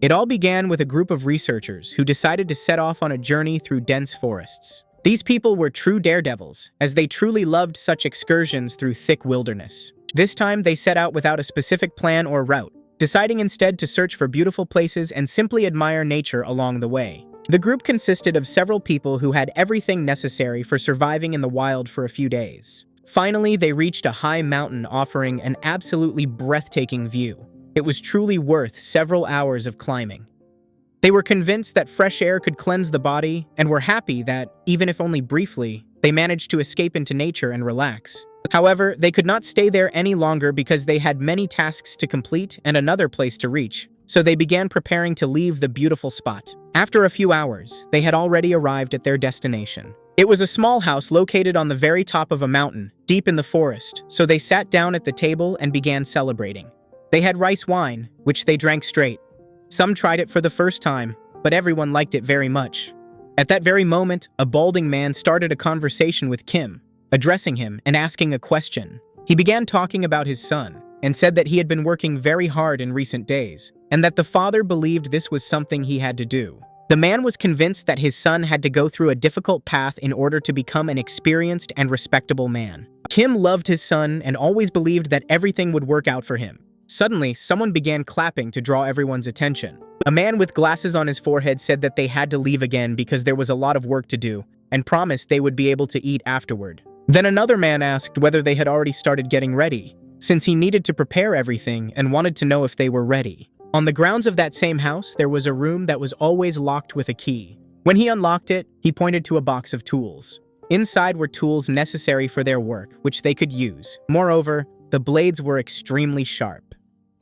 It all began with a group of researchers who decided to set off on a journey through dense forests. These people were true daredevils, as they truly loved such excursions through thick wilderness. This time, they set out without a specific plan or route, deciding instead to search for beautiful places and simply admire nature along the way. The group consisted of several people who had everything necessary for surviving in the wild for a few days. Finally, they reached a high mountain offering an absolutely breathtaking view. It was truly worth several hours of climbing. They were convinced that fresh air could cleanse the body and were happy that, even if only briefly, they managed to escape into nature and relax. However, they could not stay there any longer because they had many tasks to complete and another place to reach, so they began preparing to leave the beautiful spot. After a few hours, they had already arrived at their destination. It was a small house located on the very top of a mountain, deep in the forest, so they sat down at the table and began celebrating. They had rice wine, which they drank straight. Some tried it for the first time, but everyone liked it very much. At that very moment, a balding man started a conversation with Kim, addressing him and asking a question. He began talking about his son, and said that he had been working very hard in recent days, and that the father believed this was something he had to do. The man was convinced that his son had to go through a difficult path in order to become an experienced and respectable man. Kim loved his son and always believed that everything would work out for him. Suddenly, someone began clapping to draw everyone's attention. A man with glasses on his forehead said that they had to leave again because there was a lot of work to do, and promised they would be able to eat afterward. Then another man asked whether they had already started getting ready, since he needed to prepare everything and wanted to know if they were ready. On the grounds of that same house, there was a room that was always locked with a key. When he unlocked it, he pointed to a box of tools. Inside were tools necessary for their work, which they could use. Moreover, the blades were extremely sharp.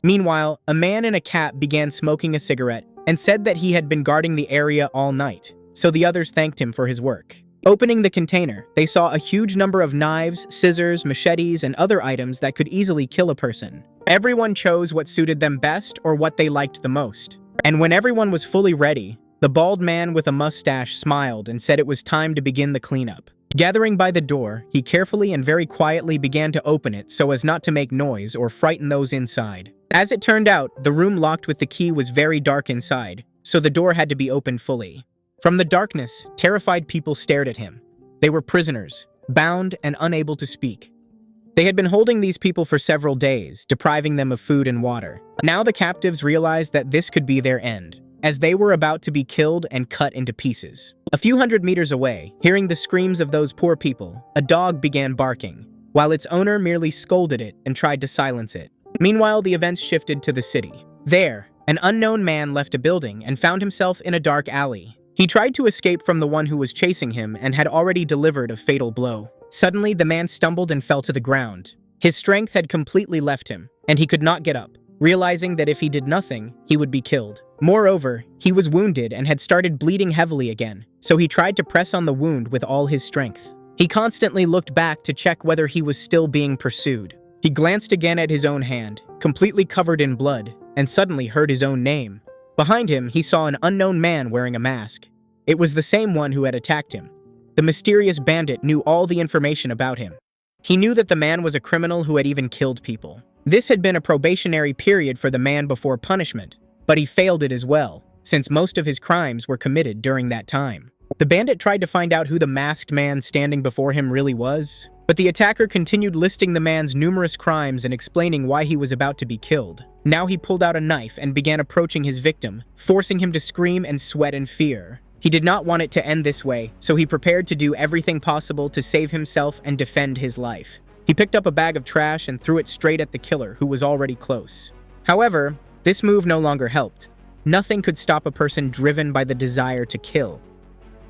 Meanwhile, a man in a cap began smoking a cigarette and said that he had been guarding the area all night, so the others thanked him for his work. Opening the container, they saw a huge number of knives, scissors, machetes, and other items that could easily kill a person. Everyone chose what suited them best or what they liked the most. And when everyone was fully ready, the bald man with a mustache smiled and said it was time to begin the cleanup. Gathering by the door, he carefully and very quietly began to open it so as not to make noise or frighten those inside. As it turned out, the room locked with the key was very dark inside, so the door had to be opened fully. From the darkness, terrified people stared at him. They were prisoners, bound and unable to speak. They had been holding these people for several days, depriving them of food and water. Now the captives realized that this could be their end, as they were about to be killed and cut into pieces. A few hundred meters away, hearing the screams of those poor people, a dog began barking, while its owner merely scolded it and tried to silence it. Meanwhile, the events shifted to the city. There, an unknown man left a building and found himself in a dark alley. He tried to escape from the one who was chasing him and had already delivered a fatal blow. Suddenly, the man stumbled and fell to the ground. His strength had completely left him, and he could not get up, realizing that if he did nothing, he would be killed. Moreover, he was wounded and had started bleeding heavily again, so he tried to press on the wound with all his strength. He constantly looked back to check whether he was still being pursued. He glanced again at his own hand, completely covered in blood, and suddenly heard his own name. Behind him, he saw an unknown man wearing a mask. It was the same one who had attacked him. The mysterious bandit knew all the information about him. He knew that the man was a criminal who had even killed people. This had been a probationary period for the man before punishment, but he failed it as well, since most of his crimes were committed during that time. The bandit tried to find out who the masked man standing before him really was, but the attacker continued listing the man's numerous crimes and explaining why he was about to be killed. Now he pulled out a knife and began approaching his victim, forcing him to scream and sweat in fear. He did not want it to end this way, so he prepared to do everything possible to save himself and defend his life. He picked up a bag of trash and threw it straight at the killer, who was already close. However, this move no longer helped. Nothing could stop a person driven by the desire to kill.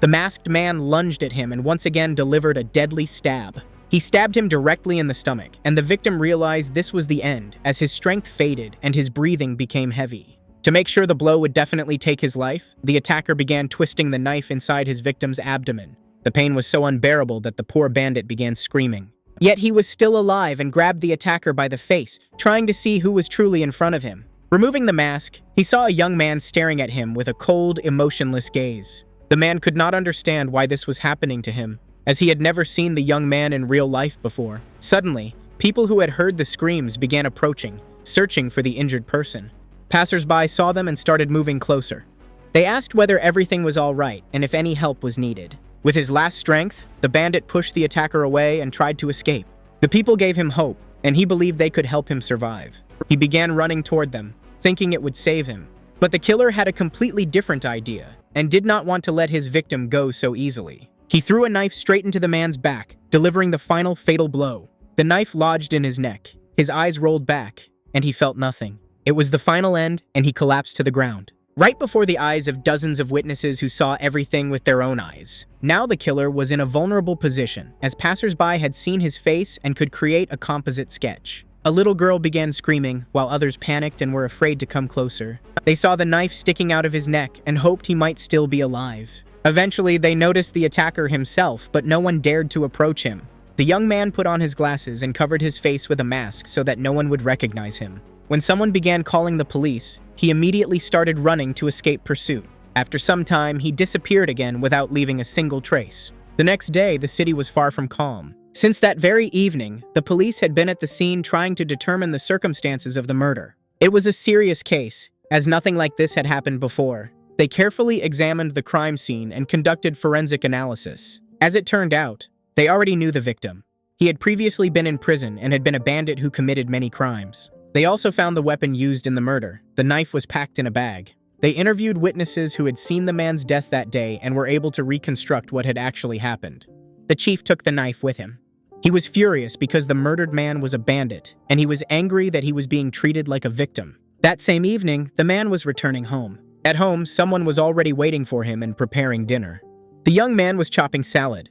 The masked man lunged at him and once again delivered a deadly stab. He stabbed him directly in the stomach, and the victim realized this was the end, as his strength faded and his breathing became heavy. To make sure the blow would definitely take his life, the attacker began twisting the knife inside his victim's abdomen. The pain was so unbearable that the poor bandit began screaming. Yet he was still alive and grabbed the attacker by the face, trying to see who was truly in front of him. Removing the mask, he saw a young man staring at him with a cold, emotionless gaze. The man could not understand why this was happening to him, as he had never seen the young man in real life before. Suddenly, people who had heard the screams began approaching, searching for the injured person. Passers-by saw them and started moving closer. They asked whether everything was all right and if any help was needed. With his last strength, the bandit pushed the attacker away and tried to escape. The people gave him hope, and he believed they could help him survive. He began running toward them, thinking it would save him. But the killer had a completely different idea and did not want to let his victim go so easily. He threw a knife straight into the man's back, delivering the final fatal blow. The knife lodged in his neck. His eyes rolled back, and he felt nothing. It was the final end, and he collapsed to the ground. Right before the eyes of dozens of witnesses who saw everything with their own eyes. Now the killer was in a vulnerable position, as passers-by had seen his face and could create a composite sketch. A little girl began screaming, while others panicked and were afraid to come closer. They saw the knife sticking out of his neck and hoped he might still be alive. Eventually, they noticed the attacker himself, but no one dared to approach him. The young man put on his glasses and covered his face with a mask so that no one would recognize him. When someone began calling the police, he immediately started running to escape pursuit. After some time, he disappeared again without leaving a single trace. The next day, the city was far from calm. Since that very evening, the police had been at the scene trying to determine the circumstances of the murder. It was a serious case, as nothing like this had happened before. They carefully examined the crime scene and conducted forensic analysis. As it turned out, they already knew the victim. He had previously been in prison and had been a bandit who committed many crimes. They also found the weapon used in the murder. The knife was packed in a bag. They interviewed witnesses who had seen the man's death that day and were able to reconstruct what had actually happened. The chief took the knife with him. He was furious because the murdered man was a bandit, and he was angry that he was being treated like a victim. That same evening, the man was returning home. At home, someone was already waiting for him and preparing dinner. The young man was chopping salad.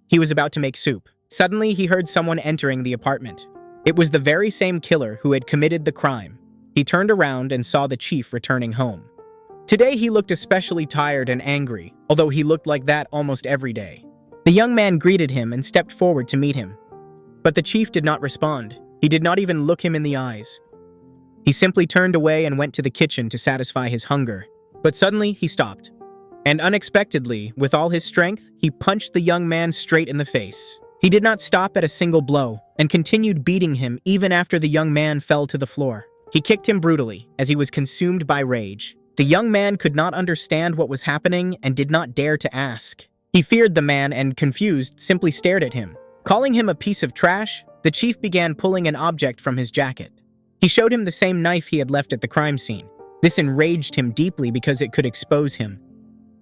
He was about to make soup. Suddenly, he heard someone entering the apartment. It was the very same killer who had committed the crime. He turned around and saw the chief returning home. Today, he looked especially tired and angry, although he looked like that almost every day. The young man greeted him and stepped forward to meet him. But the chief did not respond. He did not even look him in the eyes. He simply turned away and went to the kitchen to satisfy his hunger. But suddenly, he stopped. And unexpectedly, with all his strength, he punched the young man straight in the face. He did not stop at a single blow and continued beating him even after the young man fell to the floor. He kicked him brutally as he was consumed by rage. The young man could not understand what was happening and did not dare to ask. He feared the man and, confused, simply stared at him. Calling him a piece of trash, the chief began pulling an object from his jacket. He showed him the same knife he had left at the crime scene. This enraged him deeply because it could expose him.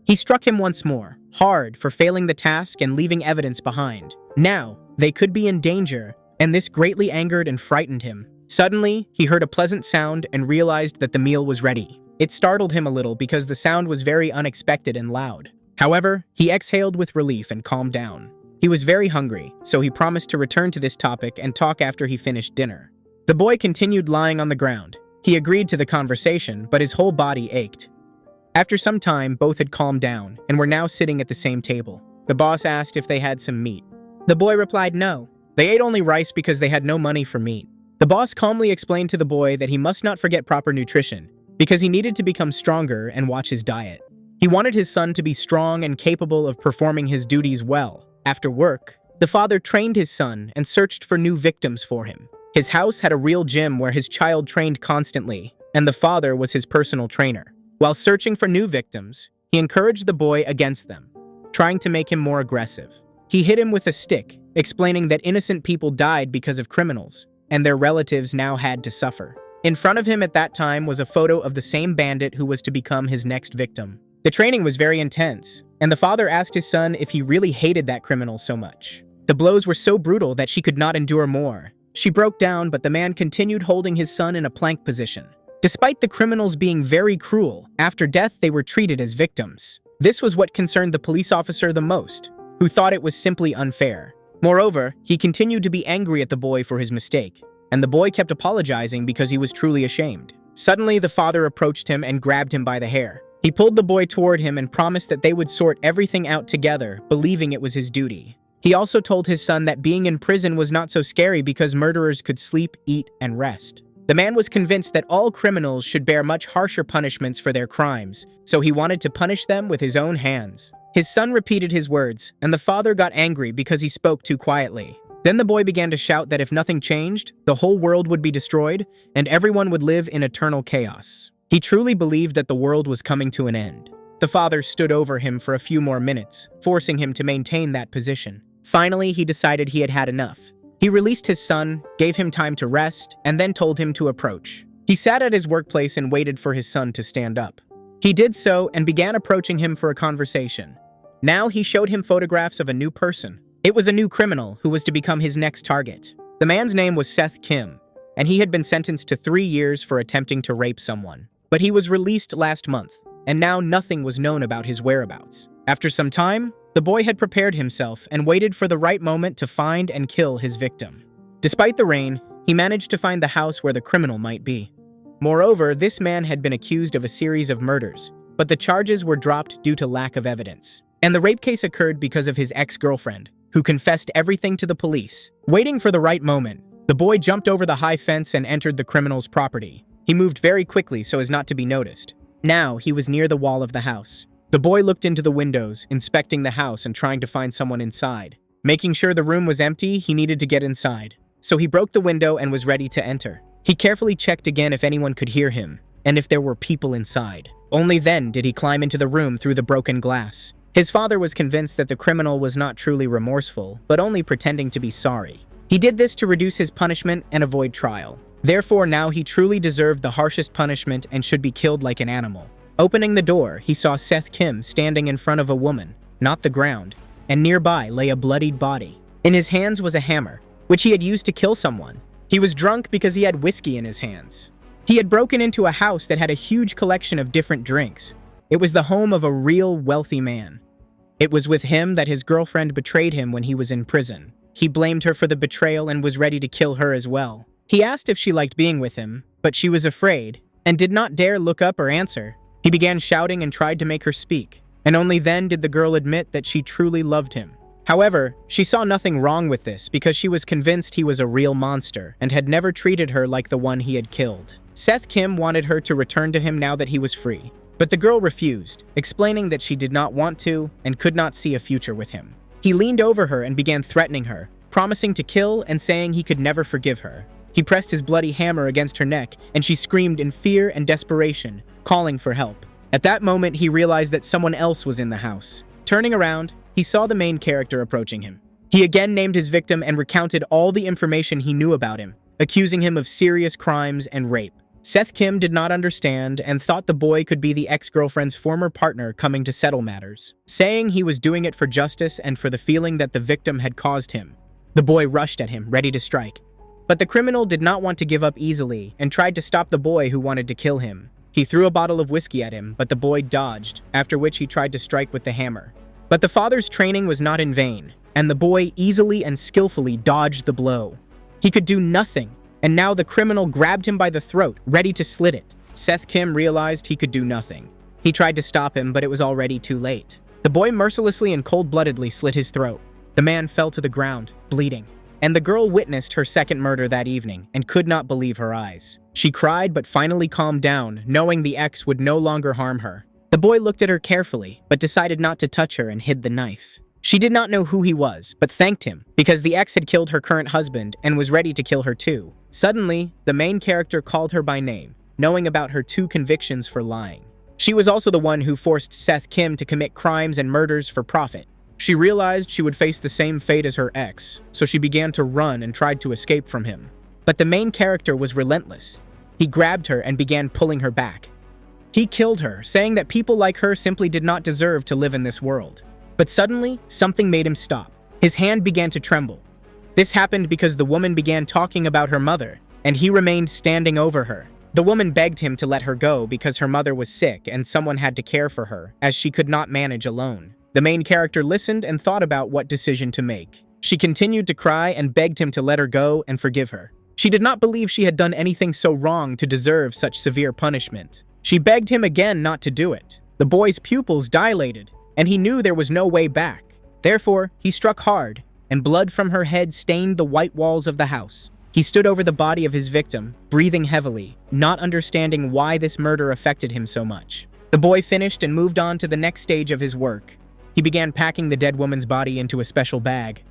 He struck him once more, hard for failing the task and leaving evidence behind. Now, they could be in danger, and this greatly angered and frightened him. Suddenly, he heard a pleasant sound and realized that the meal was ready. It startled him a little because the sound was very unexpected and loud. However, he exhaled with relief and calmed down. He was very hungry, so he promised to return to this topic and talk after he finished dinner. The boy continued lying on the ground. He agreed to the conversation, but his whole body ached. After some time, both had calmed down and were now sitting at the same table. The boss asked if they had some meat. The boy replied no. They ate only rice because they had no money for meat. The boss calmly explained to the boy that he must not forget proper nutrition because he needed to become stronger and watch his diet. He wanted his son to be strong and capable of performing his duties well. After work, the father trained his son and searched for new victims for him. His house had a real gym where his child trained constantly, and the father was his personal trainer. While searching for new victims, he encouraged the boy against them, trying to make him more aggressive. He hit him with a stick, explaining that innocent people died because of criminals, and their relatives now had to suffer. In front of him at that time was a photo of the same bandit who was to become his next victim. The training was very intense, and the father asked his son if he really hated that criminal so much. The blows were so brutal that she could not endure more. She broke down, but the man continued holding his son in a plank position. Despite the criminals being very cruel, after death they were treated as victims. This was what concerned the police officer the most, who thought it was simply unfair. Moreover, he continued to be angry at the boy for his mistake, and the boy kept apologizing because he was truly ashamed. Suddenly, the father approached him and grabbed him by the hair. He pulled the boy toward him and promised that they would sort everything out together, believing it was his duty. He also told his son that being in prison was not so scary because murderers could sleep, eat, and rest. The man was convinced that all criminals should bear much harsher punishments for their crimes, so he wanted to punish them with his own hands. His son repeated his words, and the father got angry because he spoke too quietly. Then the boy began to shout that if nothing changed, the whole world would be destroyed and everyone would live in eternal chaos. He truly believed that the world was coming to an end. The father stood over him for a few more minutes, forcing him to maintain that position. Finally, he decided he had had enough. He released his son, gave him time to rest, and then told him to approach. He sat at his workplace and waited for his son to stand up. He did so and began approaching him for a conversation. Now he showed him photographs of a new person. It was a new criminal who was to become his next target. The man's name was Seth Kim, and he had been sentenced to 3 years for attempting to rape someone. But he was released last month, and now nothing was known about his whereabouts. After some time, the boy had prepared himself and waited for the right moment to find and kill his victim. Despite the rain, he managed to find the house where the criminal might be. Moreover, this man had been accused of a series of murders, but the charges were dropped due to lack of evidence. And the rape case occurred because of his ex-girlfriend, who confessed everything to the police. Waiting for the right moment, the boy jumped over the high fence and entered the criminal's property. He moved very quickly so as not to be noticed. Now, he was near the wall of the house. The boy looked into the windows, inspecting the house and trying to find someone inside. Making sure the room was empty, he needed to get inside. So he broke the window and was ready to enter. He carefully checked again if anyone could hear him, and if there were people inside. Only then did he climb into the room through the broken glass. His father was convinced that the criminal was not truly remorseful, but only pretending to be sorry. He did this to reduce his punishment and avoid trial. Therefore, now he truly deserved the harshest punishment and should be killed like an animal. Opening the door, he saw Seth Kim standing in front of a woman, not the ground, and nearby lay a bloodied body. In his hands was a hammer, which he had used to kill someone. He was drunk because he had whiskey in his hands. He had broken into a house that had a huge collection of different drinks. It was the home of a real wealthy man. It was with him that his girlfriend betrayed him when he was in prison. He blamed her for the betrayal and was ready to kill her as well. He asked if she liked being with him, but she was afraid and did not dare look up or answer. He began shouting and tried to make her speak, and only then did the girl admit that she truly loved him. However, she saw nothing wrong with this because she was convinced he was a real monster and had never treated her like the one he had killed. Seth Kim wanted her to return to him now that he was free, but the girl refused, explaining that she did not want to and could not see a future with him. He leaned over her and began threatening her, promising to kill and saying he could never forgive her. He pressed his bloody hammer against her neck, and she screamed in fear and desperation, calling for help. At that moment, he realized that someone else was in the house. Turning around, he saw the main character approaching him. He again named his victim and recounted all the information he knew about him, accusing him of serious crimes and rape. Seth Kim did not understand and thought the boy could be the ex-girlfriend's former partner coming to settle matters, saying he was doing it for justice and for the feeling that the victim had caused him. The boy rushed at him, ready to strike. But the criminal did not want to give up easily and tried to stop the boy who wanted to kill him. He threw a bottle of whiskey at him, but the boy dodged, after which he tried to strike with the hammer. But the father's training was not in vain, and the boy easily and skillfully dodged the blow. He could do nothing, and now the criminal grabbed him by the throat, ready to slit it. Seth Kim realized he could do nothing. He tried to stop him, but it was already too late. The boy mercilessly and cold-bloodedly slit his throat. The man fell to the ground, bleeding. And the girl witnessed her second murder that evening and could not believe her eyes. She cried but finally calmed down, knowing the ex would no longer harm her. The boy looked at her carefully, but decided not to touch her and hid the knife. She did not know who he was, but thanked him, because the ex had killed her current husband and was ready to kill her too. Suddenly, the main character called her by name, knowing about her 2 convictions for lying. She was also the one who forced Seth Kim to commit crimes and murders for profit. She realized she would face the same fate as her ex, so she began to run and tried to escape from him. But the main character was relentless. He grabbed her and began pulling her back. He killed her, saying that people like her simply did not deserve to live in this world. But suddenly, something made him stop. His hand began to tremble. This happened because the woman began talking about her mother, and he remained standing over her. The woman begged him to let her go because her mother was sick and someone had to care for her, as she could not manage alone. The main character listened and thought about what decision to make. She continued to cry and begged him to let her go and forgive her. She did not believe she had done anything so wrong to deserve such severe punishment. She begged him again not to do it. The boy's pupils dilated, and he knew there was no way back. Therefore, he struck hard, and blood from her head stained the white walls of the house. He stood over the body of his victim, breathing heavily, not understanding why this murder affected him so much. The boy finished and moved on to the next stage of his work. He began packing the dead woman's body into a special bag.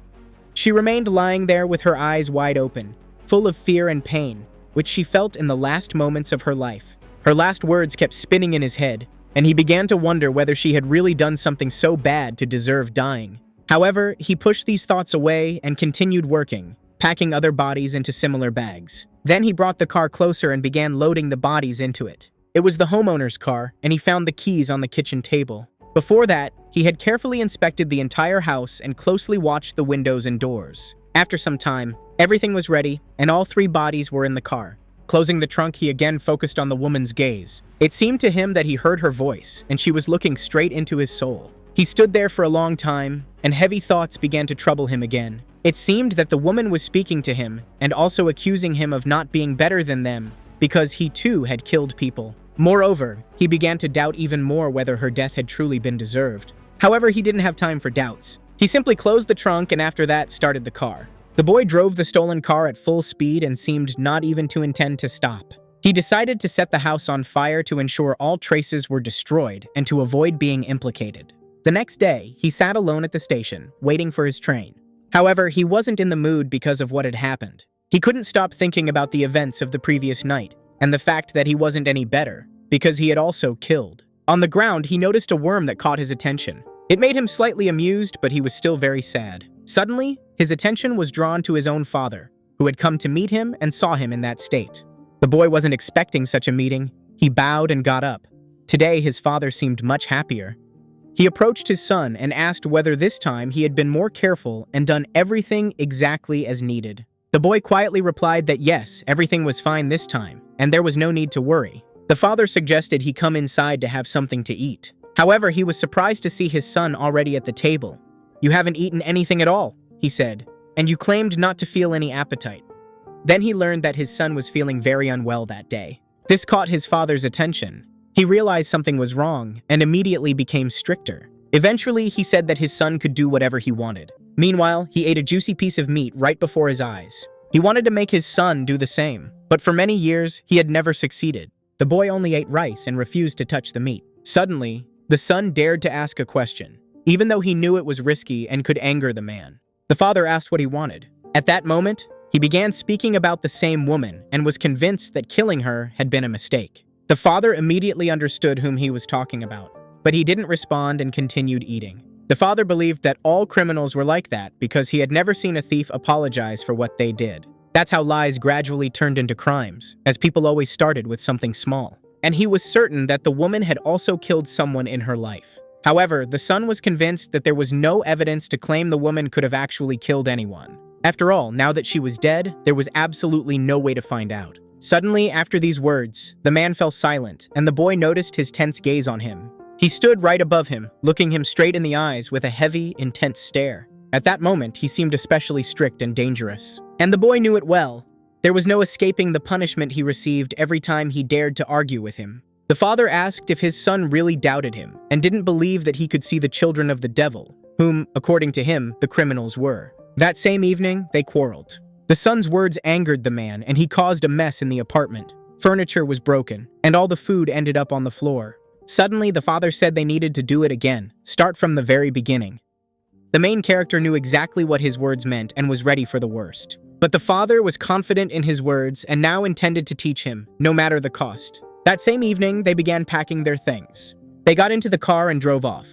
She remained lying there with her eyes wide open, full of fear and pain, which she felt in the last moments of her life. Her last words kept spinning in his head, and he began to wonder whether she had really done something so bad to deserve dying. However, he pushed these thoughts away and continued working, packing other bodies into similar bags. Then he brought the car closer and began loading the bodies into it. It was the homeowner's car, and he found the keys on the kitchen table. Before that, he had carefully inspected the entire house and closely watched the windows and doors. After some time, everything was ready, and all 3 bodies were in the car. Closing the trunk, he again focused on the woman's gaze. It seemed to him that he heard her voice, and she was looking straight into his soul. He stood there for a long time, and heavy thoughts began to trouble him again. It seemed that the woman was speaking to him, and also accusing him of not being better than them, because he too had killed people. Moreover, he began to doubt even more whether her death had truly been deserved. However, he didn't have time for doubts. He simply closed the trunk and after that started the car. The boy drove the stolen car at full speed and seemed not even to intend to stop. He decided to set the house on fire to ensure all traces were destroyed and to avoid being implicated. The next day, he sat alone at the station, waiting for his train. However, he wasn't in the mood because of what had happened. He couldn't stop thinking about the events of the previous night, and the fact that he wasn't any better, because he had also killed. On the ground, he noticed a worm that caught his attention. It made him slightly amused, but he was still very sad. Suddenly, his attention was drawn to his own father, who had come to meet him and saw him in that state. The boy wasn't expecting such a meeting. He bowed and got up. Today, his father seemed much happier. He approached his son and asked whether this time he had been more careful and done everything exactly as needed. The boy quietly replied that yes, everything was fine this time, and there was no need to worry. The father suggested he come inside to have something to eat. However, he was surprised to see his son already at the table. "You haven't eaten anything at all," he said, "and you claimed not to feel any appetite." Then he learned that his son was feeling very unwell that day. This caught his father's attention. He realized something was wrong and immediately became stricter. Eventually, he said that his son could do whatever he wanted. Meanwhile, he ate a juicy piece of meat right before his eyes. He wanted to make his son do the same, but for many years, he had never succeeded. The boy only ate rice and refused to touch the meat. Suddenly, the son dared to ask a question, even though he knew it was risky and could anger the man. The father asked what he wanted. At that moment, he began speaking about the same woman and was convinced that killing her had been a mistake. The father immediately understood whom he was talking about, but he didn't respond and continued eating. The father believed that all criminals were like that because he had never seen a thief apologize for what they did. That's how lies gradually turned into crimes, as people always started with something small. And he was certain that the woman had also killed someone in her life. However, the son was convinced that there was no evidence to claim the woman could have actually killed anyone. After all, now that she was dead, there was absolutely no way to find out. Suddenly, after these words, the man fell silent, and the boy noticed his tense gaze on him. He stood right above him, looking him straight in the eyes with a heavy, intense stare. At that moment, he seemed especially strict and dangerous. And the boy knew it well. There was no escaping the punishment he received every time he dared to argue with him. The father asked if his son really doubted him and didn't believe that he could see the children of the devil, whom, according to him, the criminals were. That same evening, they quarreled. The son's words angered the man, and he caused a mess in the apartment. Furniture was broken, and all the food ended up on the floor. Suddenly, the father said they needed to do it again, start from the very beginning. The main character knew exactly what his words meant and was ready for the worst. But the father was confident in his words and now intended to teach him, no matter the cost. That same evening, they began packing their things. They got into the car and drove off.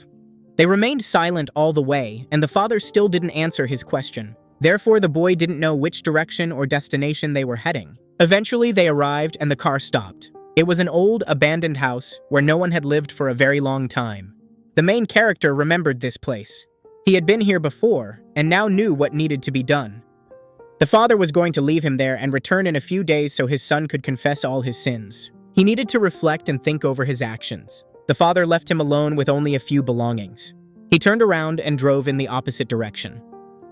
They remained silent all the way, and the father still didn't answer his question. Therefore, the boy didn't know which direction or destination they were heading. Eventually, they arrived and the car stopped. It was an old, abandoned house where no one had lived for a very long time. The main character remembered this place. He had been here before and now knew what needed to be done. The father was going to leave him there and return in a few days so his son could confess all his sins. He needed to reflect and think over his actions. The father left him alone with only a few belongings. He turned around and drove in the opposite direction.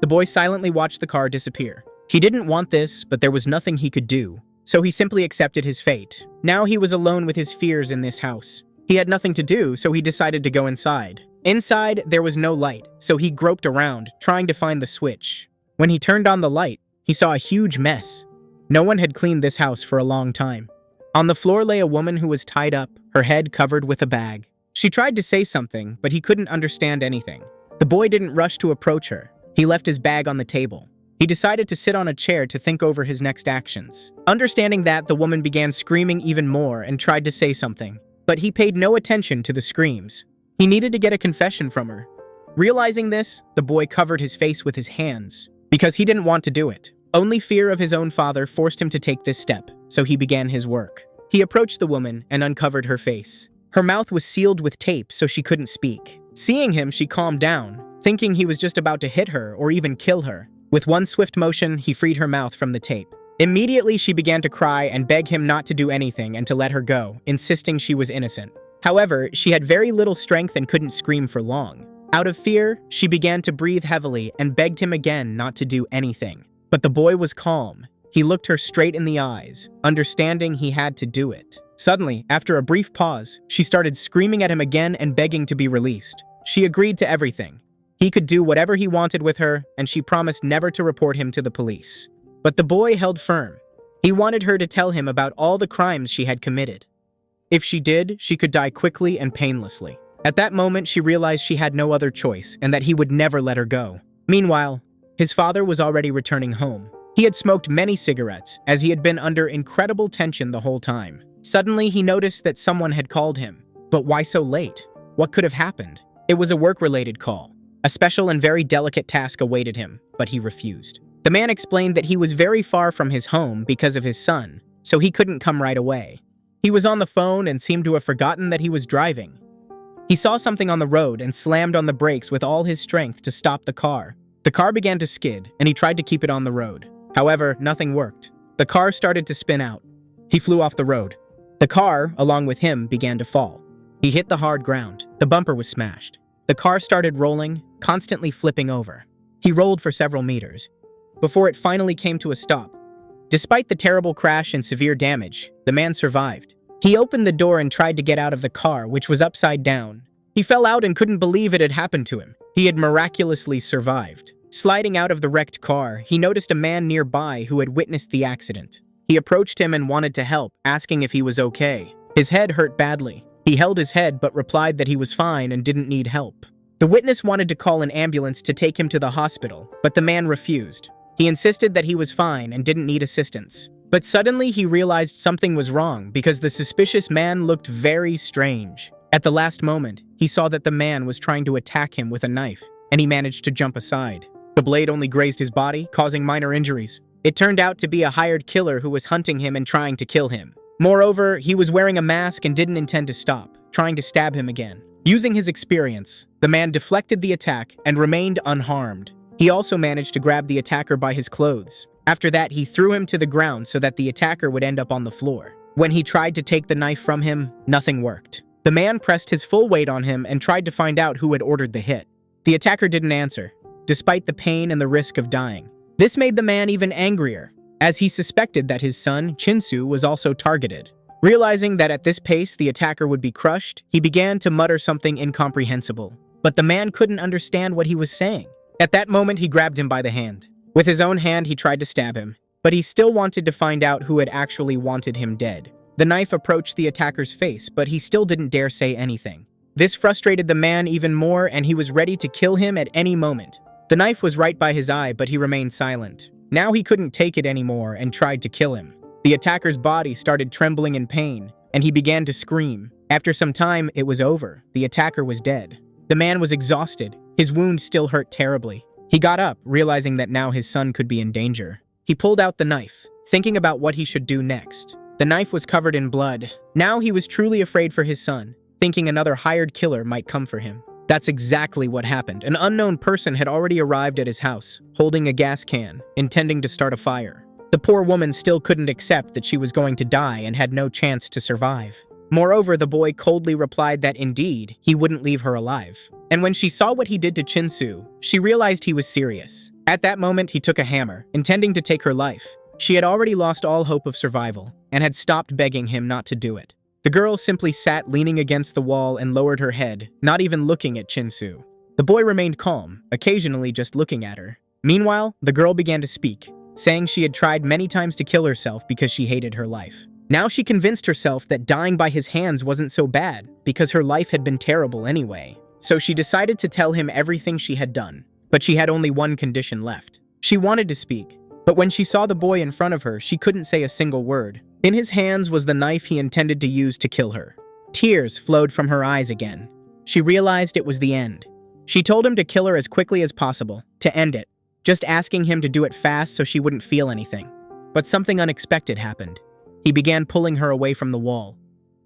The boy silently watched the car disappear. He didn't want this, but there was nothing he could do, so he simply accepted his fate. Now he was alone with his fears in this house. He had nothing to do, so he decided to go inside. Inside, there was no light, so he groped around, trying to find the switch. When he turned on the light, he saw a huge mess. No one had cleaned this house for a long time. On the floor lay a woman who was tied up, her head covered with a bag. She tried to say something, but he couldn't understand anything. The boy didn't rush to approach her. He left his bag on the table. He decided to sit on a chair to think over his next actions. Understanding that, the woman began screaming even more and tried to say something, but he paid no attention to the screams. He needed to get a confession from her. Realizing this, the boy covered his face with his hands because he didn't want to do it. Only fear of his own father forced him to take this step, so he began his work. He approached the woman and uncovered her face. Her mouth was sealed with tape so she couldn't speak. Seeing him, she calmed down, thinking he was just about to hit her or even kill her. With one swift motion, he freed her mouth from the tape. Immediately, she began to cry and beg him not to do anything and to let her go, insisting she was innocent. However, she had very little strength and couldn't scream for long. Out of fear, she began to breathe heavily and begged him again not to do anything. But the boy was calm. He looked her straight in the eyes, understanding he had to do it. Suddenly, after a brief pause, she started screaming at him again and begging to be released. She agreed to everything. He could do whatever he wanted with her, and she promised never to report him to the police. But the boy held firm. He wanted her to tell him about all the crimes she had committed. If she did, she could die quickly and painlessly. At that moment, she realized she had no other choice and that he would never let her go. Meanwhile, his father was already returning home. He had smoked many cigarettes, as he had been under incredible tension the whole time. Suddenly, he noticed that someone had called him. But why so late? What could have happened? It was a work-related call. A special and very delicate task awaited him, but he refused. The man explained that he was very far from his home because of his son, so he couldn't come right away. He was on the phone and seemed to have forgotten that he was driving. He saw something on the road and slammed on the brakes with all his strength to stop the car. The car began to skid, and he tried to keep it on the road. However, nothing worked. The car started to spin out. He flew off the road. The car, along with him, began to fall. He hit the hard ground. The bumper was smashed. The car started rolling, constantly flipping over. He rolled for several meters, before it finally came to a stop. Despite the terrible crash and severe damage, the man survived. He opened the door and tried to get out of the car, which was upside down. He fell out and couldn't believe it had happened to him. He had miraculously survived. Sliding out of the wrecked car, he noticed a man nearby who had witnessed the accident. He approached him and wanted to help, asking if he was okay. His head hurt badly. He held his head but replied that he was fine and didn't need help. The witness wanted to call an ambulance to take him to the hospital, but the man refused. He insisted that he was fine and didn't need assistance. But suddenly he realized something was wrong because the suspicious man looked very strange. At the last moment, he saw that the man was trying to attack him with a knife, and he managed to jump aside. The blade only grazed his body, causing minor injuries. It turned out to be a hired killer who was hunting him and trying to kill him. Moreover, he was wearing a mask and didn't intend to stop, trying to stab him again. Using his experience, the man deflected the attack and remained unharmed. He also managed to grab the attacker by his clothes. After that, he threw him to the ground so that the attacker would end up on the floor. When he tried to take the knife from him, nothing worked. The man pressed his full weight on him and tried to find out who had ordered the hit. The attacker didn't answer, despite the pain and the risk of dying. This made the man even angrier, as he suspected that his son, Chinsu, was also targeted. Realizing that at this pace the attacker would be crushed, he began to mutter something incomprehensible. But the man couldn't understand what he was saying. At that moment, he grabbed him by the hand. With his own hand, he tried to stab him, but he still wanted to find out who had actually wanted him dead. The knife approached the attacker's face, but he still didn't dare say anything. This frustrated the man even more, and he was ready to kill him at any moment. The knife was right by his eye, but he remained silent. Now he couldn't take it anymore and tried to kill him. The attacker's body started trembling in pain, and he began to scream. After some time, it was over. The attacker was dead. The man was exhausted. His wound still hurt terribly. He got up, realizing that now his son could be in danger. He pulled out the knife, thinking about what he should do next. The knife was covered in blood. Now he was truly afraid for his son, thinking another hired killer might come for him. That's exactly what happened. An unknown person had already arrived at his house, holding a gas can, intending to start a fire. The poor woman still couldn't accept that she was going to die and had no chance to survive. Moreover, the boy coldly replied that indeed, he wouldn't leave her alive. And when she saw what he did to Chinsu, she realized he was serious. At that moment, he took a hammer, intending to take her life. She had already lost all hope of survival, and had stopped begging him not to do it. The girl simply sat leaning against the wall and lowered her head, not even looking at Chinsu. The boy remained calm, occasionally just looking at her. Meanwhile, the girl began to speak, saying she had tried many times to kill herself because she hated her life. Now she convinced herself that dying by his hands wasn't so bad, because her life had been terrible anyway. So she decided to tell him everything she had done. but she had only one condition left. She wanted to speak, but when she saw the boy in front of her, she couldn't say a single word. In his hands was the knife he intended to use to kill her. Tears flowed from her eyes again. She realized it was the end. She told him to kill her as quickly as possible, to end it, just asking him to do it fast so she wouldn't feel anything. But something unexpected happened. He began pulling her away from the wall.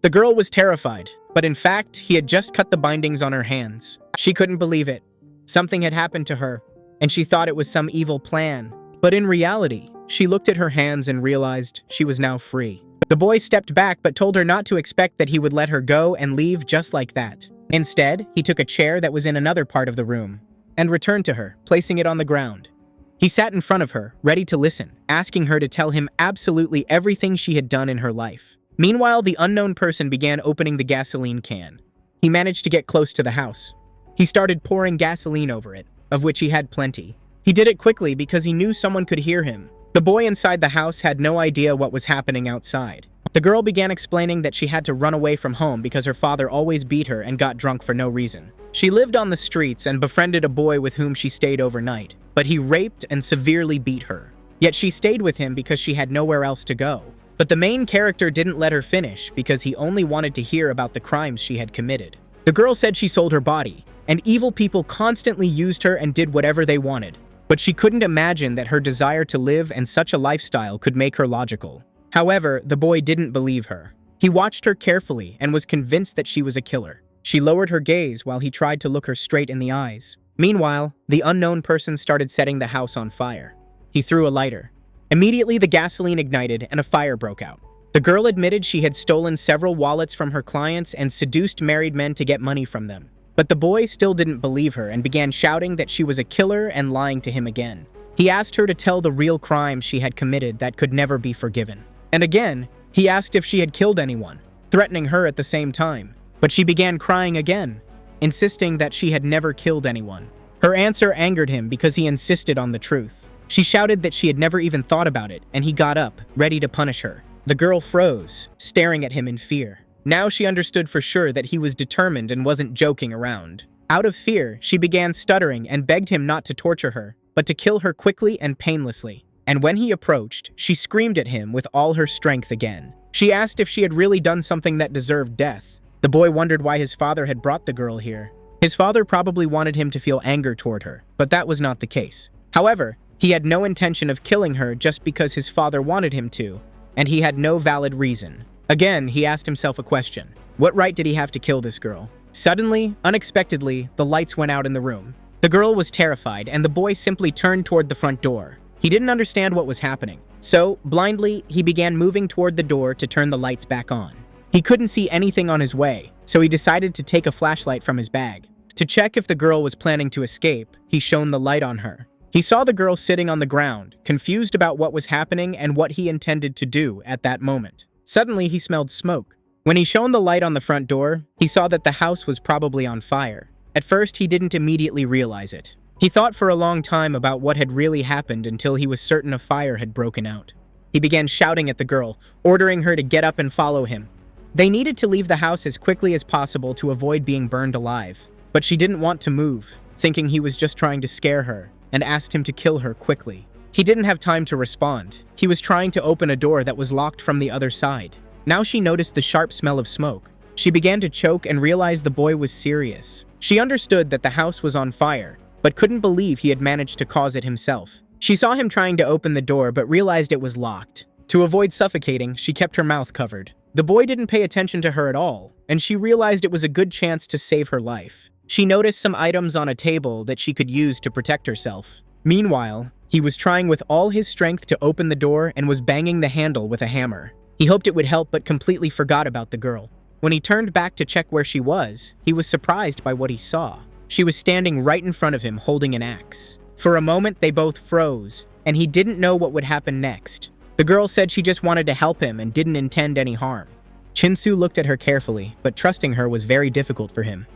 The girl was terrified, but in fact, he had just cut the bindings on her hands. She couldn't believe it. Something had happened to her, and she thought it was some evil plan. But in reality, she looked at her hands and realized she was now free. The boy stepped back but told her not to expect that he would let her go and leave just like that. Instead, he took a chair that was in another part of the room and returned to her, placing it on the ground. He sat in front of her, ready to listen, asking her to tell him absolutely everything she had done in her life. Meanwhile, the unknown person began opening the gasoline can. He managed to get close to the house. He started pouring gasoline over it, of which he had plenty. He did it quickly because he knew someone could hear him. The boy inside the house had no idea what was happening outside. The girl began explaining that she had to run away from home because her father always beat her and got drunk for no reason. She lived on the streets and befriended a boy with whom she stayed overnight, but he raped and severely beat her. Yet she stayed with him because she had nowhere else to go. But the main character didn't let her finish because he only wanted to hear about the crimes she had committed. The girl said she sold her body, and evil people constantly used her and did whatever they wanted. But she couldn't imagine that her desire to live in such a lifestyle could make her logical. However, the boy didn't believe her. He watched her carefully and was convinced that she was a killer. She lowered her gaze while he tried to look her straight in the eyes. Meanwhile, the unknown person started setting the house on fire. He threw a lighter. Immediately, the gasoline ignited and a fire broke out. The girl admitted she had stolen several wallets from her clients and seduced married men to get money from them. But the boy still didn't believe her and began shouting that she was a killer and lying to him again. He asked her to tell the real crimes she had committed that could never be forgiven. And again, he asked if she had killed anyone, threatening her at the same time. But she began crying again, insisting that she had never killed anyone. Her answer angered him because he insisted on the truth. She shouted that she had never even thought about it, and he got up, ready to punish her. The girl froze, staring at him in fear. Now she understood for sure that he was determined and wasn't joking around. Out of fear, she began stuttering and begged him not to torture her, but to kill her quickly and painlessly. And when he approached, she screamed at him with all her strength again. She asked if she had really done something that deserved death. The boy wondered why his father had brought the girl here. His father probably wanted him to feel anger toward her, but that was not the case. However, he had no intention of killing her just because his father wanted him to, and he had no valid reason. Again, he asked himself a question. What right did he have to kill this girl? Suddenly, unexpectedly, the lights went out in the room. The girl was terrified, and the boy simply turned toward the front door. He didn't understand what was happening. So, blindly, he began moving toward the door to turn the lights back on. He couldn't see anything on his way, so he decided to take a flashlight from his bag. To check if the girl was planning to escape, he shone the light on her. He saw the girl sitting on the ground, confused about what was happening and what he intended to do at that moment. Suddenly, he smelled smoke. When he shone the light on the front door, he saw that the house was probably on fire. At first, he didn't immediately realize it. He thought for a long time about what had really happened until he was certain a fire had broken out. He began shouting at the girl, ordering her to get up and follow him. They needed to leave the house as quickly as possible to avoid being burned alive. But she didn't want to move, thinking he was just trying to scare her, and asked him to kill her quickly. He didn't have time to respond. He was trying to open a door that was locked from the other side. Now she noticed the sharp smell of smoke. She began to choke and realized the boy was serious. She understood that the house was on fire, but couldn't believe he had managed to cause it himself. She saw him trying to open the door but realized it was locked. To avoid suffocating, she kept her mouth covered. The boy didn't pay attention to her at all, and she realized it was a good chance to save her life. She noticed some items on a table that she could use to protect herself. Meanwhile, he was trying with all his strength to open the door and was banging the handle with a hammer. He hoped it would help but completely forgot about the girl. When he turned back to check where she was, he was surprised by what he saw. She was standing right in front of him holding an axe. For a moment, they both froze, and he didn't know what would happen next. The girl said she just wanted to help him and didn't intend any harm. Chinsu looked at her carefully, but trusting her was very difficult for him.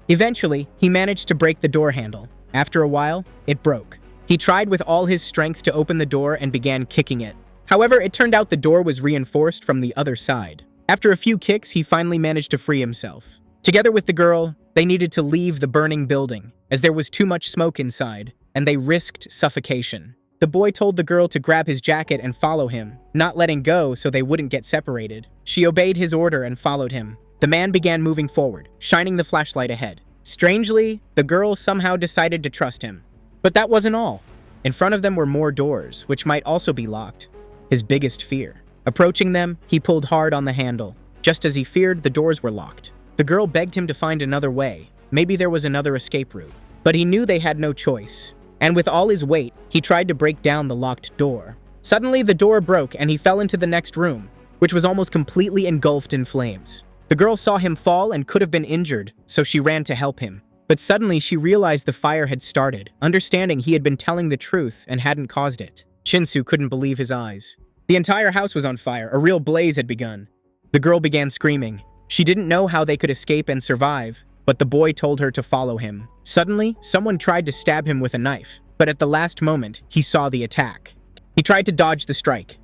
Eventually, he managed to break the door handle. After a while, it broke. He tried with all his strength to open the door and began kicking it. However, it turned out the door was reinforced from the other side. After a few kicks, he finally managed to free himself. Together with the girl, they needed to leave the burning building. as there was too much smoke inside, and they risked suffocation. The boy told the girl to grab his jacket and follow him, not letting go so they wouldn't get separated. She obeyed his order and followed him. The man began moving forward, shining the flashlight ahead. Strangely, the girl somehow decided to trust him. But that wasn't all. In front of them were more doors, which might also be locked. His biggest fear. Approaching them, he pulled hard on the handle. Just as he feared, the doors were locked. The girl begged him to find another way. Maybe there was another escape route. But he knew they had no choice. And with all his weight, he tried to break down the locked door. Suddenly, the door broke and he fell into the next room, which was almost completely engulfed in flames. The girl saw him fall and could have been injured, so she ran to help him. But suddenly, she realized the fire had started, understanding he had been telling the truth and hadn't caused it. Chinsu couldn't believe his eyes. The entire house was on fire. A real blaze had begun. The girl began screaming. She didn't know how they could escape and survive, but the boy told her to follow him. Suddenly, someone tried to stab him with a knife, but at the last moment, he saw the attack. He tried to dodge the strike,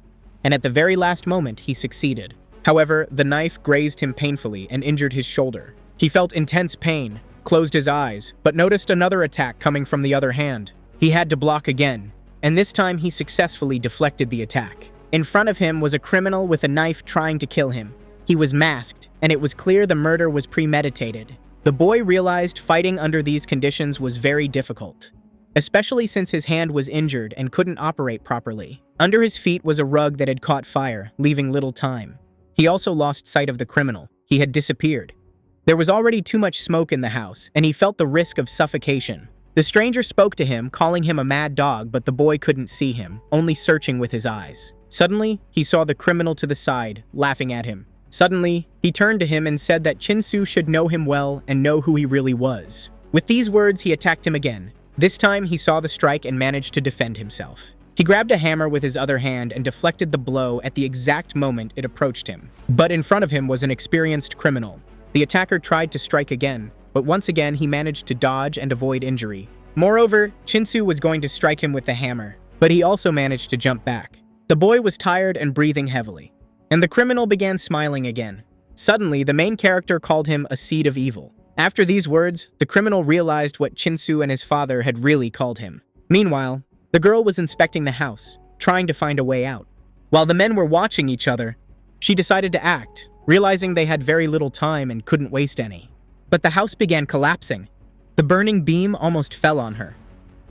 and at the very last moment, he succeeded. However, the knife grazed him painfully and injured his shoulder. He felt intense pain, closed his eyes, but noticed another attack coming from the other hand. He had to block again, and this time he successfully deflected the attack. In front of him was a criminal with a knife trying to kill him. He was masked, and it was clear the murder was premeditated. The boy realized fighting under these conditions was very difficult, especially since his hand was injured and couldn't operate properly. Under his feet was a rug that had caught fire, leaving little time. He also lost sight of the criminal. He had disappeared. There was already too much smoke in the house, and he felt the risk of suffocation. The stranger spoke to him, calling him a mad dog, but the boy couldn't see him, only searching with his eyes. Suddenly, he saw the criminal to the side, laughing at him. Suddenly, he turned to him and said that Chinsu should know him well and know who he really was. With these words, he attacked him again. This time, he saw the strike and managed to defend himself. He grabbed a hammer with his other hand and deflected the blow at the exact moment it approached him. But in front of him was an experienced criminal. The attacker tried to strike again, but once again, he managed to dodge and avoid injury. Moreover, Chinsu was going to strike him with the hammer, but he also managed to jump back. The boy was tired and breathing heavily, and the criminal began smiling again. Suddenly, the main character called him a seed of evil. After these words, the criminal realized what Chinsu and his father had really called him. Meanwhile, the girl was inspecting the house, trying to find a way out. While the men were watching each other, she decided to act, realizing they had very little time and couldn't waste any. But the house began collapsing. The burning beam almost fell on her.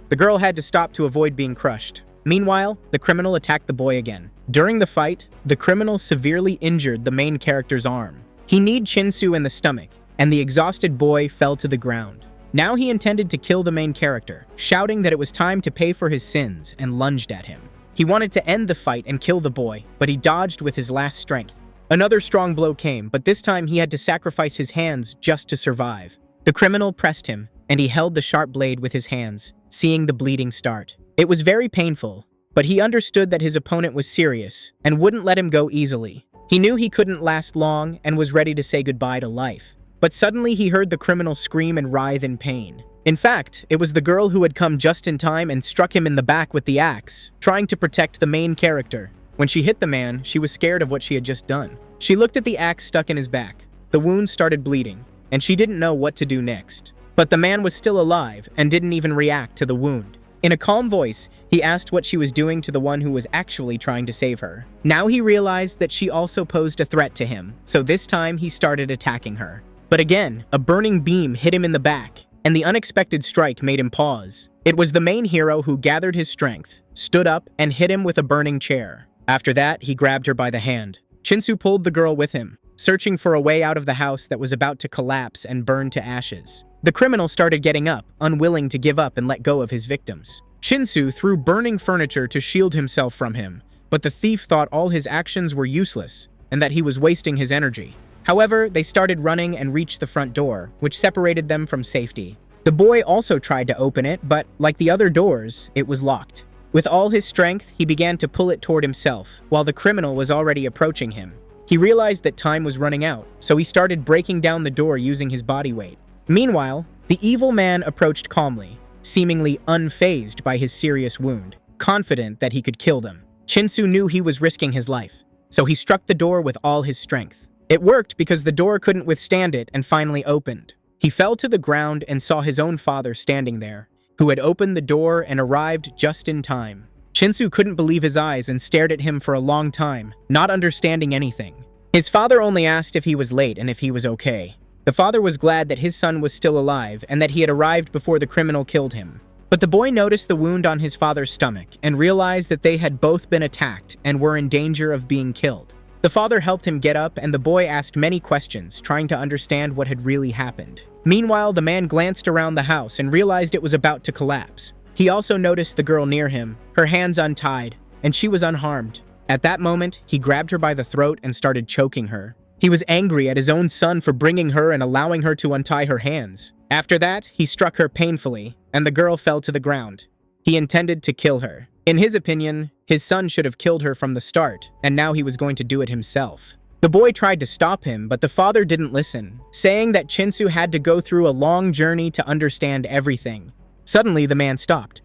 The girl had to stop to avoid being crushed. Meanwhile, the criminal attacked the boy again. During the fight, the criminal severely injured the main character's arm. He kneed Chinsu in the stomach, and the exhausted boy fell to the ground. Now he intended to kill the main character, shouting that it was time to pay for his sins, and lunged at him. He wanted to end the fight and kill the boy, but he dodged with his last strength. Another strong blow came, but this time he had to sacrifice his hands just to survive. The criminal pressed him, and he held the sharp blade with his hands, seeing the bleeding start. It was very painful, but he understood that his opponent was serious and wouldn't let him go easily. He knew he couldn't last long and was ready to say goodbye to life. But suddenly he heard the criminal scream and writhe in pain. In fact, it was the girl who had come just in time and struck him in the back with the axe, trying to protect the main character. When she hit the man, she was scared of what she had just done. She looked at the axe stuck in his back. The wound started bleeding, and she didn't know what to do next. But the man was still alive and didn't even react to the wound. In a calm voice, he asked what she was doing to the one who was actually trying to save her. Now he realized that she also posed a threat to him, so this time he started attacking her. But again, a burning beam hit him in the back, and the unexpected strike made him pause. It was the main hero who gathered his strength, stood up, and hit him with a burning chair. After that, he grabbed her by the hand. Chinsu pulled the girl with him, searching for a way out of the house that was about to collapse and burn to ashes. The criminal started getting up, unwilling to give up and let go of his victims. Chinsu threw burning furniture to shield himself from him, but the thief thought all his actions were useless and that he was wasting his energy. However, they started running and reached the front door, which separated them from safety. The boy also tried to open it, but like the other doors, it was locked. With all his strength, he began to pull it toward himself, while the criminal was already approaching him. He realized that time was running out, so he started breaking down the door using his body weight. Meanwhile, the evil man approached calmly, seemingly unfazed by his serious wound, confident that he could kill them. Chinsu knew he was risking his life, so he struck the door with all his strength. It worked because the door couldn't withstand it and finally opened. He fell to the ground and saw his own father standing there, who had opened the door and arrived just in time. Shinsu couldn't believe his eyes and stared at him for a long time, not understanding anything. His father only asked if he was late and if he was okay. The father was glad that his son was still alive and that he had arrived before the criminal killed him. But the boy noticed the wound on his father's stomach and realized that they had both been attacked and were in danger of being killed. The father helped him get up and the boy asked many questions, trying to understand what had really happened. Meanwhile, the man glanced around the house and realized it was about to collapse. He also noticed the girl near him, her hands untied, and she was unharmed. At that moment, he grabbed her by the throat and started choking her. He was angry at his own son for bringing her and allowing her to untie her hands. After that, he struck her painfully, and the girl fell to the ground. He intended to kill her. In his opinion, his son should have killed her from the start, and now he was going to do it himself. The boy tried to stop him, but the father didn't listen, saying that Shinsu had to go through a long journey to understand everything. Suddenly, the man stopped.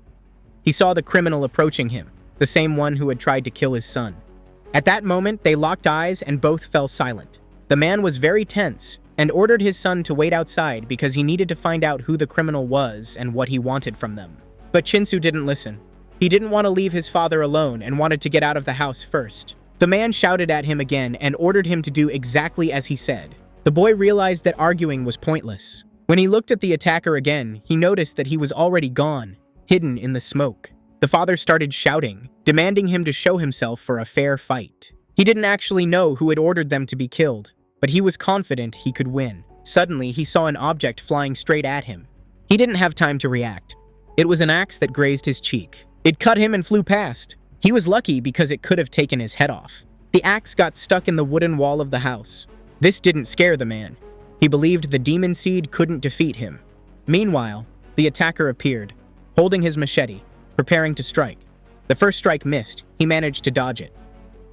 He saw the criminal approaching him, the same one who had tried to kill his son. At that moment, they locked eyes and both fell silent. The man was very tense and ordered his son to wait outside because he needed to find out who the criminal was and what he wanted from them. But Shinsu didn't listen. He didn't want to leave his father alone and wanted to get out of the house first. The man shouted at him again and ordered him to do exactly as he said. The boy realized that arguing was pointless. When he looked at the attacker again, he noticed that he was already gone, hidden in the smoke. The father started shouting, demanding him to show himself for a fair fight. He didn't actually know who had ordered them to be killed, but he was confident he could win. Suddenly, he saw an object flying straight at him. He didn't have time to react. It was an axe that grazed his cheek. It cut him and flew past. He was lucky because it could have taken his head off. The axe got stuck in the wooden wall of the house. This didn't scare the man. He believed the demon seed couldn't defeat him. Meanwhile, the attacker appeared, holding his machete, preparing to strike. The first strike missed. He managed to dodge it.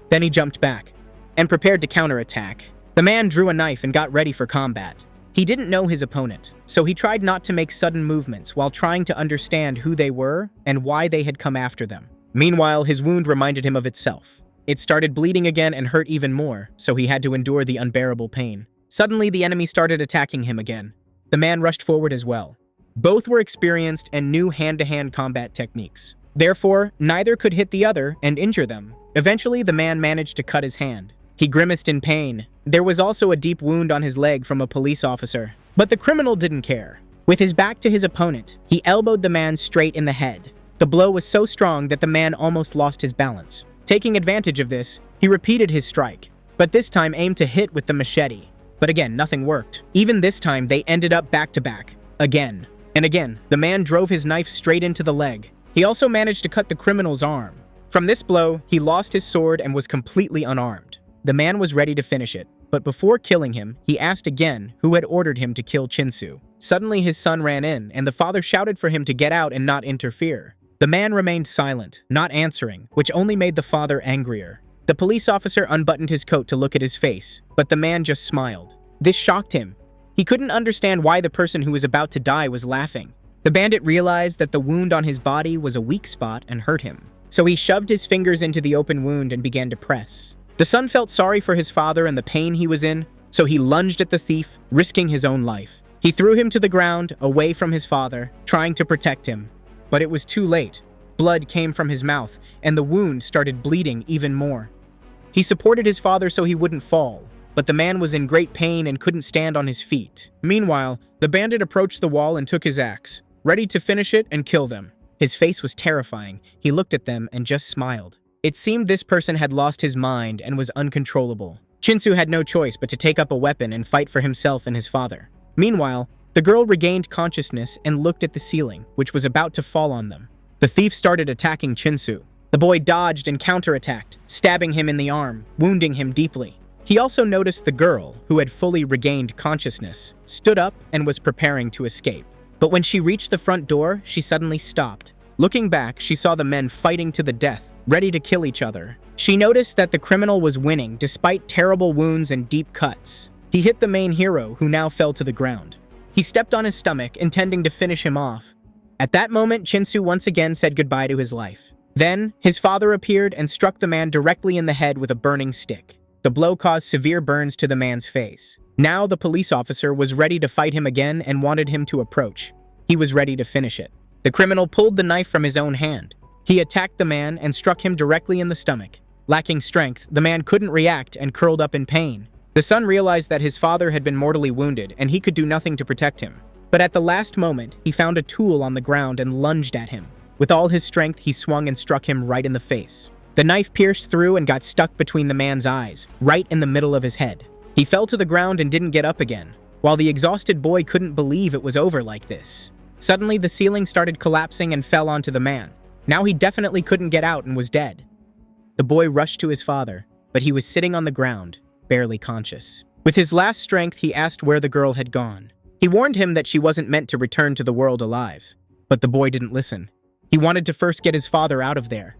Then he jumped back and prepared to counterattack. The man drew a knife and got ready for combat. He didn't know his opponent, so he tried not to make sudden movements while trying to understand who they were and why they had come after them. Meanwhile, his wound reminded him of itself. It started bleeding again and hurt even more, so he had to endure the unbearable pain. Suddenly, the enemy started attacking him again. The man rushed forward as well. Both were experienced and knew hand-to-hand combat techniques. Therefore, neither could hit the other and injure them. Eventually, the man managed to cut his hand. He grimaced in pain. There was also a deep wound on his leg from a police officer. But the criminal didn't care. With his back to his opponent, he elbowed the man straight in the head. The blow was so strong that the man almost lost his balance. Taking advantage of this, he repeated his strike, but this time aimed to hit with the machete. But again, nothing worked. Even this time, they ended up back-to-back. Again. And again, the man drove his knife straight into the leg. He also managed to cut the criminal's arm. From this blow, he lost his sword and was completely unarmed. The man was ready to finish it, but before killing him, he asked again who had ordered him to kill Shinsu. Suddenly, his son ran in, and the father shouted for him to get out and not interfere. The man remained silent, not answering, which only made the father angrier. The police officer unbuttoned his coat to look at his face, but the man just smiled. This shocked him. He couldn't understand why the person who was about to die was laughing. The bandit realized that the wound on his body was a weak spot and hurt him. So he shoved his fingers into the open wound and began to press. The son felt sorry for his father and the pain he was in, so he lunged at the thief, risking his own life. He threw him to the ground, away from his father, trying to protect him. But it was too late. Blood came from his mouth, and the wound started bleeding even more. He supported his father so he wouldn't fall, but the man was in great pain and couldn't stand on his feet. Meanwhile, the bandit approached the wall and took his axe, ready to finish it and kill them. His face was terrifying. He looked at them and just smiled. It seemed this person had lost his mind and was uncontrollable. Shinsu had no choice but to take up a weapon and fight for himself and his father. Meanwhile, the girl regained consciousness and looked at the ceiling, which was about to fall on them. The thief started attacking Shinsu. The boy dodged and counterattacked, stabbing him in the arm, wounding him deeply. He also noticed the girl, who had fully regained consciousness, stood up and was preparing to escape. But when she reached the front door, she suddenly stopped. Looking back, she saw the men fighting to the death, ready to kill each other. She noticed that the criminal was winning despite terrible wounds and deep cuts. He hit the main hero, who now fell to the ground. He stepped on his stomach, intending to finish him off. At that moment, Shinsu once again said goodbye to his life. Then, his father appeared and struck the man directly in the head with a burning stick. The blow caused severe burns to the man's face. Now the police officer was ready to fight him again and wanted him to approach. He was ready to finish it. The criminal pulled the knife from his own hand. He attacked the man and struck him directly in the stomach. Lacking strength, the man couldn't react and curled up in pain. The son realized that his father had been mortally wounded and he could do nothing to protect him. But at the last moment, he found a tool on the ground and lunged at him. With all his strength, he swung and struck him right in the face. The knife pierced through and got stuck between the man's eyes, right in the middle of his head. He fell to the ground and didn't get up again, while the exhausted boy couldn't believe it was over like this. Suddenly, the ceiling started collapsing and fell onto the man. Now he definitely couldn't get out and was dead. The boy rushed to his father, but he was sitting on the ground, barely conscious. With his last strength, he asked where the girl had gone. He warned him that she wasn't meant to return to the world alive. But the boy didn't listen. He wanted to first get his father out of there.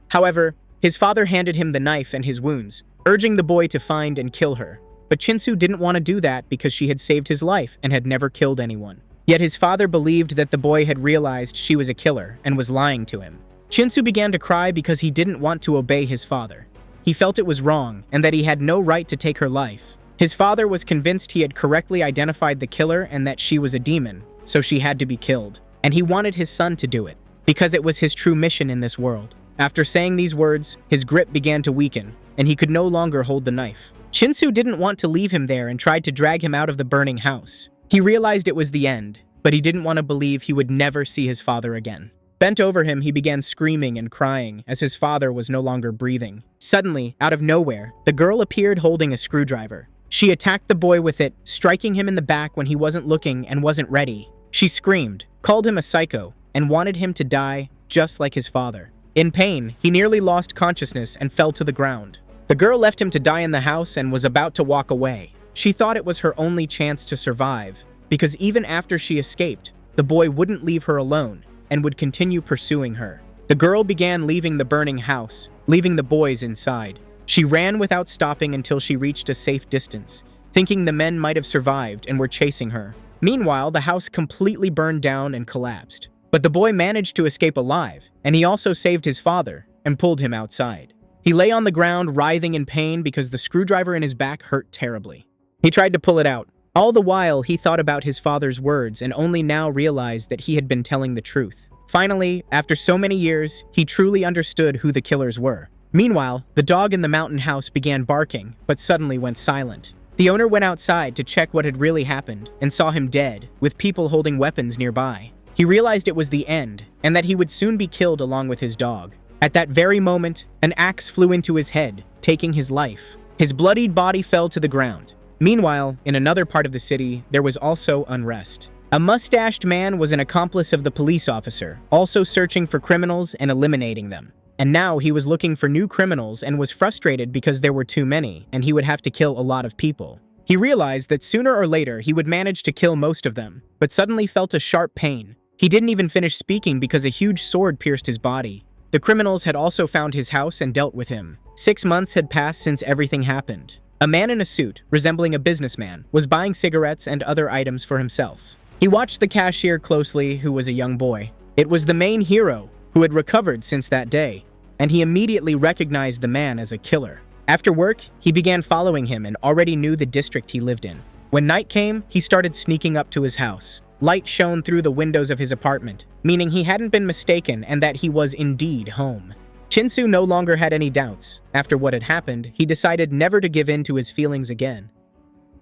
However, his father handed him the knife and his wounds, urging the boy to find and kill her. But Chinsu didn't want to do that because she had saved his life and had never killed anyone. Yet his father believed that the boy had realized she was a killer and was lying to him. Chinsu began to cry because he didn't want to obey his father. He felt it was wrong and that he had no right to take her life. His father was convinced he had correctly identified the killer and that she was a demon, so she had to be killed. And he wanted his son to do it, because it was his true mission in this world. After saying these words, his grip began to weaken, and he could no longer hold the knife. Chinsu didn't want to leave him there and tried to drag him out of the burning house. He realized it was the end, but he didn't want to believe he would never see his father again. Bent over him, he began screaming and crying as his father was no longer breathing. Suddenly, out of nowhere, the girl appeared holding a screwdriver. She attacked the boy with it, striking him in the back when he wasn't looking and wasn't ready. She screamed, called him a psycho, and wanted him to die just like his father. In pain, he nearly lost consciousness and fell to the ground. The girl left him to die in the house and was about to walk away. She thought it was her only chance to survive, because even after she escaped, the boy wouldn't leave her alone and would continue pursuing her. The girl began leaving the burning house, leaving the boys inside. She ran without stopping until she reached a safe distance, thinking the men might have survived and were chasing her. Meanwhile, the house completely burned down and collapsed. But the boy managed to escape alive, and he also saved his father and pulled him outside. He lay on the ground writhing in pain because the screwdriver in his back hurt terribly. He tried to pull it out. All the while, he thought about his father's words and only now realized that he had been telling the truth. Finally, after so many years, he truly understood who the killers were. Meanwhile, the dog in the mountain house began barking, but suddenly went silent. The owner went outside to check what had really happened and saw him dead, with people holding weapons nearby. He realized it was the end, and that he would soon be killed along with his dog. At that very moment, an axe flew into his head, taking his life. His bloodied body fell to the ground. Meanwhile, in another part of the city, there was also unrest. A mustached man was an accomplice of the police officer, also searching for criminals and eliminating them. And now he was looking for new criminals and was frustrated because there were too many, and he would have to kill a lot of people. He realized that sooner or later he would manage to kill most of them, but suddenly felt a sharp pain. He didn't even finish speaking because a huge sword pierced his body. The criminals had also found his house and dealt with him. 6 months had passed since everything happened. A man in a suit, resembling a businessman, was buying cigarettes and other items for himself. He watched the cashier closely, who was a young boy. It was the main hero, who had recovered since that day, and he immediately recognized the man as a killer. After work, he began following him and already knew the district he lived in. When night came, he started sneaking up to his house. Light shone through the windows of his apartment, meaning he hadn't been mistaken and that he was indeed home. Chinsu no longer had any doubts. After what had happened, he decided never to give in to his feelings again.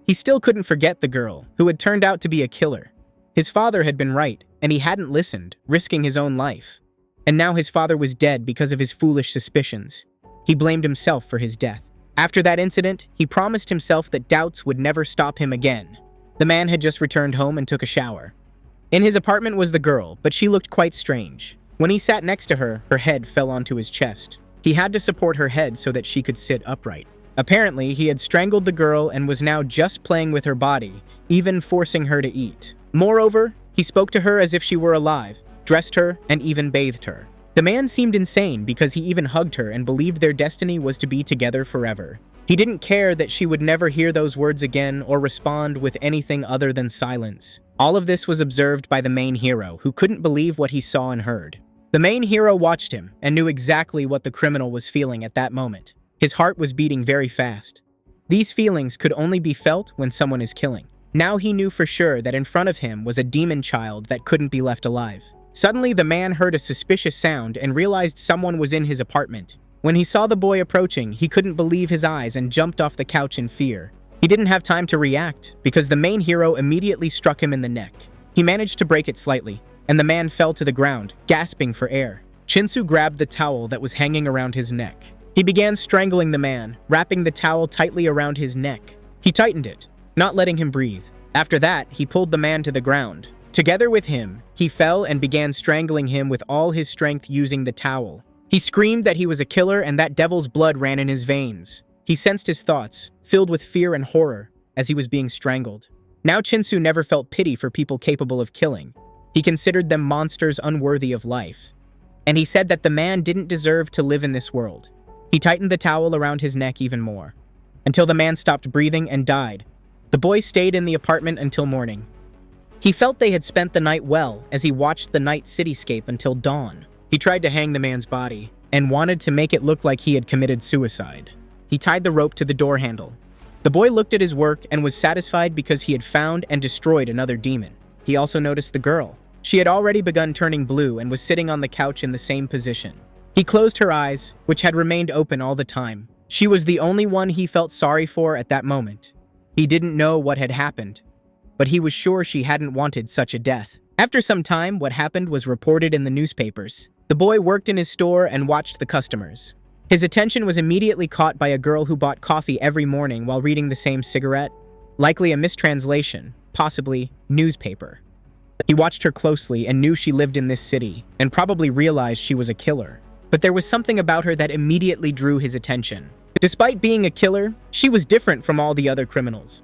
He still couldn't forget the girl, who had turned out to be a killer. His father had been right, and he hadn't listened, risking his own life. And now his father was dead because of his foolish suspicions. He blamed himself for his death. After that incident, he promised himself that doubts would never stop him again. The man had just returned home and took a shower. In his apartment was the girl, but she looked quite strange. When he sat next to her, her head fell onto his chest. He had to support her head so that she could sit upright. Apparently, he had strangled the girl and was now just playing with her body, even forcing her to eat. Moreover, he spoke to her as if she were alive, dressed her, and even bathed her. The man seemed insane because he even hugged her and believed their destiny was to be together forever. He didn't care that she would never hear those words again or respond with anything other than silence. All of this was observed by the main hero, who couldn't believe what he saw and heard. The main hero watched him and knew exactly what the criminal was feeling at that moment. His heart was beating very fast. These feelings could only be felt when someone is killing. Now he knew for sure that in front of him was a demon child that couldn't be left alive. Suddenly, the man heard a suspicious sound and realized someone was in his apartment. When he saw the boy approaching, he couldn't believe his eyes and jumped off the couch in fear. He didn't have time to react because the main hero immediately struck him in the neck. He managed to break it slightly, and the man fell to the ground, gasping for air. Shinsu grabbed the towel that was hanging around his neck. He began strangling the man, wrapping the towel tightly around his neck. He tightened it, not letting him breathe. After that, he pulled the man to the ground. Together with him, he fell and began strangling him with all his strength using the towel. He screamed that he was a killer and that devil's blood ran in his veins. He sensed his thoughts, filled with fear and horror, as he was being strangled. Now Shinsu never felt pity for people capable of killing. He considered them monsters unworthy of life. And he said that the man didn't deserve to live in this world. He tightened the towel around his neck even more, until the man stopped breathing and died. The boy stayed in the apartment until morning. He felt they had spent the night well as he watched the night cityscape until dawn. He tried to hang the man's body and wanted to make it look like he had committed suicide. He tied the rope to the door handle. The boy looked at his work and was satisfied because he had found and destroyed another demon. He also noticed the girl. She had already begun turning blue and was sitting on the couch in the same position. He closed her eyes, which had remained open all the time. She was the only one he felt sorry for at that moment. He didn't know what had happened, but he was sure she hadn't wanted such a death. After some time, what happened was reported in the newspapers. The boy worked in his store and watched the customers. His attention was immediately caught by a girl who bought coffee every morning while reading the same cigarette. Likely a mistranslation, possibly newspaper. He watched her closely and knew she lived in this city, and probably realized she was a killer. But there was something about her that immediately drew his attention. Despite being a killer, she was different from all the other criminals.